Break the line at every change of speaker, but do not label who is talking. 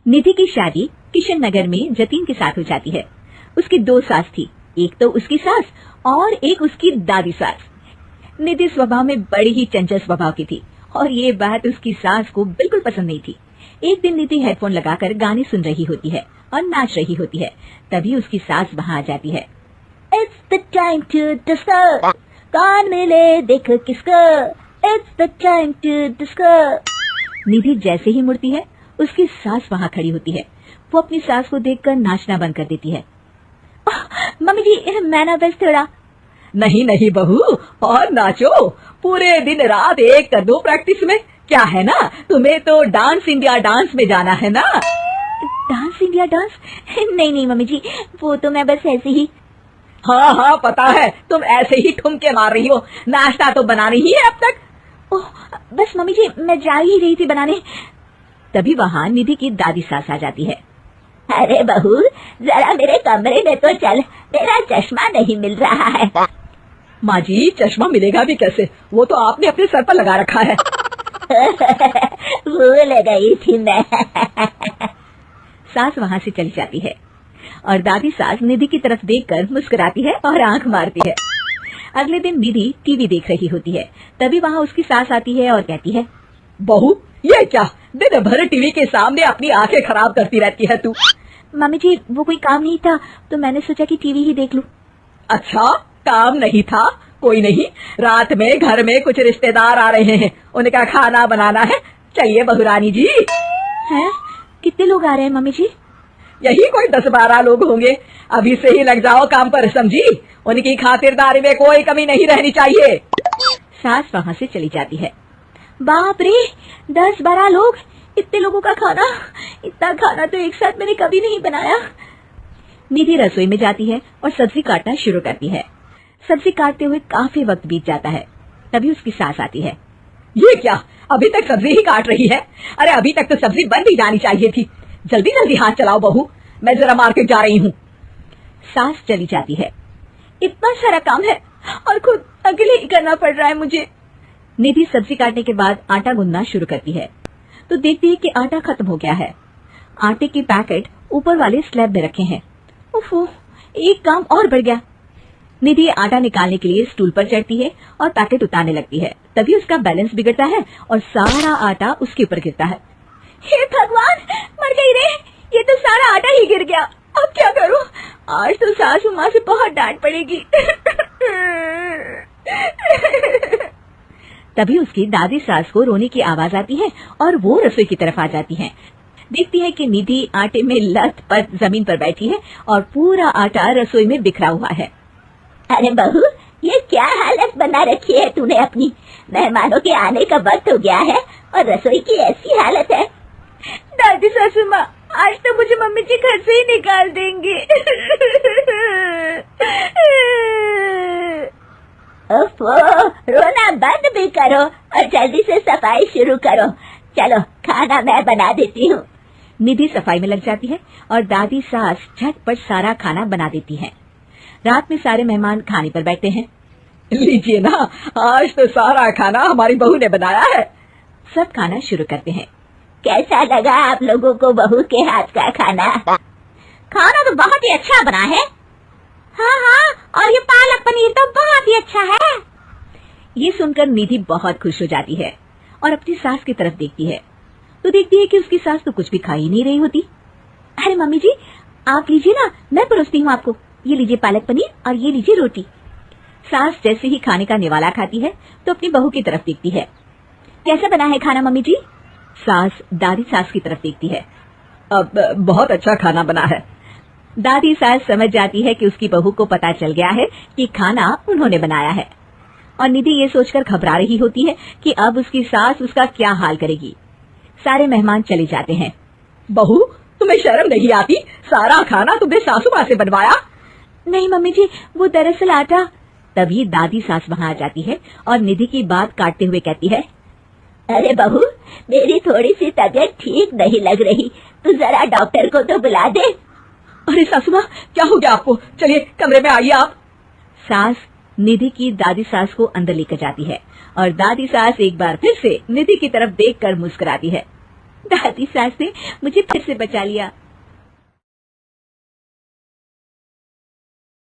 निधि की शादी किशन नगर में जतीन के साथ हो जाती है। उसकी 2 सास थी, एक तो उसकी सास और एक उसकी दादी सास। निधि स्वभाव में बड़ी ही चंचल स्वभाव की थी और ये बात उसकी सास को बिल्कुल पसंद नहीं थी। एक दिन निधि हेडफोन लगाकर गाने सुन रही होती है और नाच रही होती है, तभी उसकी सास वहाँ आ जाती है। It's the time to disco, कौन मिले देख किसको, It's the time to disco। निधि जैसे ही मुड़ती है, उसकी सास वहाँ खड़ी होती है। वो अपनी सास को देखकर नाचना बंद कर देती है। मम्मी जी, मैं ना बस थोड़ा।
नहीं नहीं बहू, और नाचो, पूरे दिन रात एक कर दो प्रैक्टिस में। क्या है ना, तुम्हें तो डांस इंडिया डांस में जाना है ना।
Dance India dance? नहीं नहीं मम्मी जी, वो तो मैं बस ऐसे ही।
हाँ हाँ पता है, तुम ऐसे ही ठुमके मार रही हो, नाश्ता तो बना रही है अब तक।
ओह बस मम्मी जी, मैं जा ही रही थी बनाने। तभी वहाँ निधि की दादी सास आ जाती है।
अरे बहू, जरा मेरे कमरे में तो चल, मेरा चश्मा नहीं मिल रहा है।
माँ जी, चश्मा मिलेगा भी कैसे, वो तो आपने अपने सर पर लगा रखा है।
भूल गई थी मैं।
सास वहाँ से चली जाती है और दादी सास निधि की तरफ देखकर मुस्कुराती है और आंख मारती है। अगले दिन निधि टीवी देख रही होती है, तभी वहाँ उसकी सास आती है और कहती है,
बहू ये क्या, दिन भर टीवी के सामने अपनी आंखें खराब करती रहती है तू।
मम्मी जी, वो कोई काम नहीं था तो मैंने सोचा कि टीवी ही देख लूं।
अच्छा, काम नहीं था, कोई नहीं, रात में घर में कुछ रिश्तेदार आ रहे हैं, उनका खाना बनाना है। चलिए बहुरानी जी।
हैं? कितने लोग आ रहे हैं मम्मी जी?
यही कोई 10-12 लोग होंगे। अभी से ही लग जाओ काम पर, समझी। उनकी खातिरदारी में कोई कमी नहीं रहनी चाहिए।
सास वहाँ से चली जाती है। बाप रे, 10-12 लोग, इतने लोगों का खाना, इतना खाना तो एक साथ मैंने कभी नहीं बनाया। निधि रसोई में जाती है और सब्जी काटना शुरू करती है। सब्जी काटते हुए काफी वक्त बीत जाता है, तभी उसकी सास आती है।
ये क्या, अभी तक सब्जी ही काट रही है? अरे अभी तक तो सब्जी बन भी जानी चाहिए थी। जल्दी जल्दी हाथ चलाओ बहू, मैं जरा मार्केट जा रही हूँ।
सास चली जाती है। इतना सारा काम है और खुद अकेले ही करना पड़ रहा है मुझे। निधि सब्जी काटने के बाद आटा गूंदना शुरू करती है तो देखती है कि आटा खत्म हो गया है। आटे के पैकेट ऊपर वाले स्लैब में रखे हैं। उफ़, एक काम और बढ़ गया। निधि आटा निकालने के लिए स्टूल पर चढ़ती है और पैकेट उतारने लगती है, तभी उसका बैलेंस बिगड़ता है और सारा आटा उसके ऊपर गिरता है। हे भगवान, मर गई रे, ये तो सारा आटा ही गिर गया। अब क्या करूं? आज तो सासू माँ से बहुत डांट पड़ेगी। तभी उसकी दादी सास को रोने की आवाज आती है और वो रसोई की तरफ आ जाती हैं। देखती है कि निधि आटे में लत-पत जमीन पर बैठी है और पूरा आटा रसोई में बिखरा हुआ है।
अरे बहू, ये क्या हालत बना रखी है तूने अपनी? मेहमानों के आने का वक्त हो गया है और रसोई की ऐसी हालत है।
दादी सासू माँ, आज तो मुझे मम्मी जी घर से ही निकाल देंगे।
ओफो, रोना बंद भी करो और जल्दी से सफाई शुरू करो। चलो, खाना मैं बना देती हूँ।
निधि सफाई में लग जाती है और दादी सास झटपट सारा खाना बना देती है। रात में सारे मेहमान खाने पर बैठते हैं।
लीजिए ना, आज तो सारा खाना हमारी बहू ने बनाया है।
सब खाना शुरू करते हैं।
कैसा लगा आप लोगों को बहू के हाथ का खाना?
खाना तो बहुत ही अच्छा बना है। हाँ हाँ, और ये पालक पनीर तो बहुत ही अच्छा है। ये सुनकर निधि बहुत खुश हो जाती है और अपनी सास की तरफ देखती है तो देखती है कि उसकी सास तो कुछ भी खा ही नहीं रही होती। अरे मम्मी जी, आप लीजिए ना, मैं परोसती हूँ आपको। ये लीजिए पालक पनीर और ये लीजिए रोटी। सास जैसे ही खाने का निवाला खाती है तो अपनी बहू की तरफ देखती है। कैसा बना है खाना मम्मी जी? सास दादी सास की तरफ देखती है।
अब बहुत अच्छा खाना बना है।
दादी सास समझ जाती है कि उसकी बहू को पता चल गया है कि खाना उन्होंने बनाया है और निधि ये सोचकर घबरा रही होती है कि अब उसकी सास उसका क्या हाल करेगी। सारे मेहमान चले जाते हैं।
बहू, तुम्हें शर्म नहीं आती? सारा खाना तुमने सासू माँ से बनवाया?
नहीं मम्मी जी, वो दरअसल आटा। तभी दादी सास वहाँ आ जाती है और निधि की बात काटते हुए कहती है,
अरे बहू, मेरी थोड़ी सी तबीयत ठीक नहीं लग रही, तू जरा डॉक्टर को तो बुला दे।
अरे सासू माँ, क्या हो गया आपको? चलिए कमरे में आइए आप।
सास निधि की दादी सास को अंदर लेकर जाती है और दादी सास एक बार फिर से निधि की तरफ देखकर मुस्कुराती है। दादी सास ने मुझे फिर से बचा लिया।